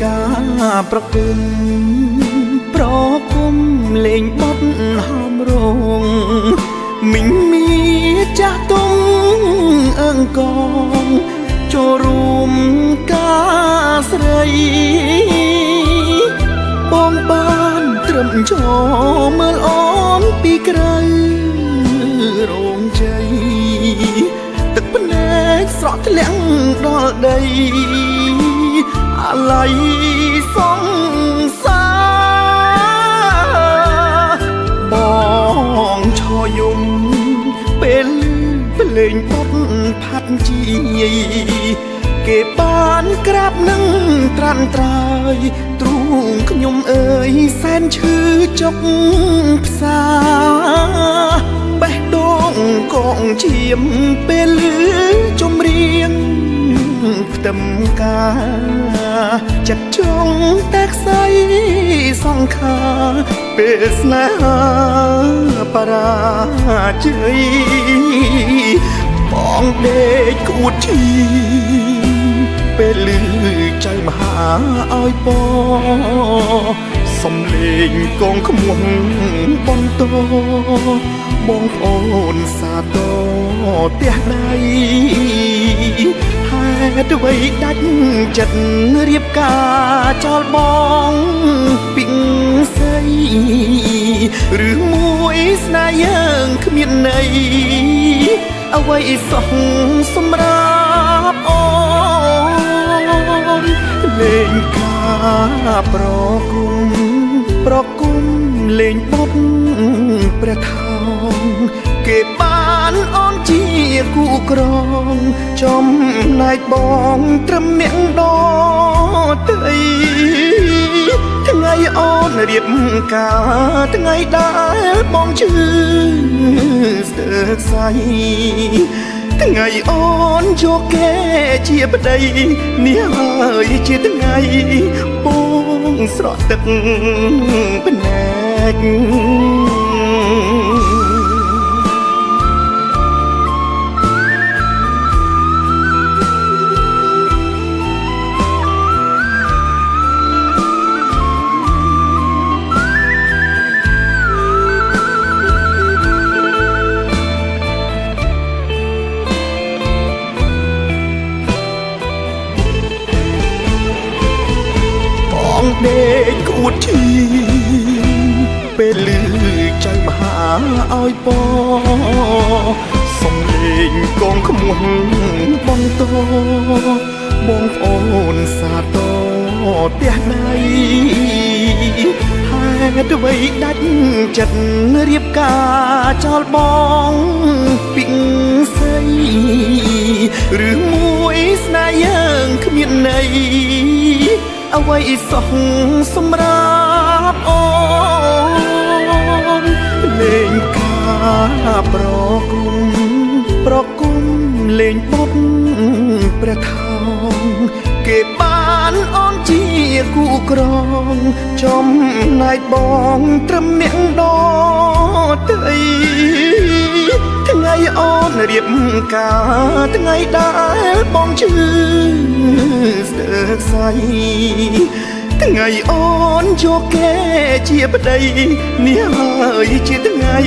ការប្រគុំលេងបត់ហមរងមិញមានចាស់ទុំអើងកងចូលរួមការស្រីបងបានត្រឹមចោមើលអូនពីក្រៅរោងជ័យទឹកភ្នែកស្រក់ធ្លាក់ដល់ដីអាឡ័យសង្សារបងឈរយំពេលភ្លេងបត់ផាត់ជាយគេបានក្រាបនឹងត្រាន់ត្រើយទ្រូងខ្ញុំអើយសែនឈឺចុកផ្សាបេះដូងកងឈាមពេលលឺចម្រៀងផ្ទឹមការចិត្តចង់តែខ្សែសង្ខារពេលស្នេហាបរាជ័យបងដេកក្អួតឈីពេលលឺចៅមហាឲ្យពសំលេងកងក្មួយបន្តបងប្អូនសាទរផ្ទះដៃហេតុអ្វីដាច់ចិត្តរៀបការចោលបងពីងស័យឬមួយស្នេហ៍យើងគ្មានន័យអ្វីសោះសម្រាប់អូនលេងការប្រគុំលេងបត់ព្រះថោងគេបានអូនជាគូក្រងចំណែកបងត្រឹមអ្នកដទៃថ្ងៃអូនរៀបការថ្ងៃដែលបងជឿស្ទើរស្័យថ្ងៃអូនយកគេជាប្តីនេះហើយជាថ្ងៃបងស្រក់ទឹកភ្នែកដេកក្អួតឈីពេលលឺចៅមហាឲ្យពសំលេងកងក្មួយបន្តបងប្អូនសាទរផ្ទះដៃហេតុអ្វីដាច់ចិត្តរៀបការចោលបងពីងស័យឬមួយស្នេហ៍យើងគ្មានន័យអ្វីសោះសម្រាប់អូនលេងការប្រគុំលេងបត់ព្រះថោងគេបានអូនជាគូក្រងចំណែកបងត្រឹមអ្នកដទៃថ្ងៃអូនរៀបការថ្ងៃដែលបងជឿស្ទើរស្័យថ្ងៃអូនយកគេជាប្តីនេះហើយជាថ្ងៃ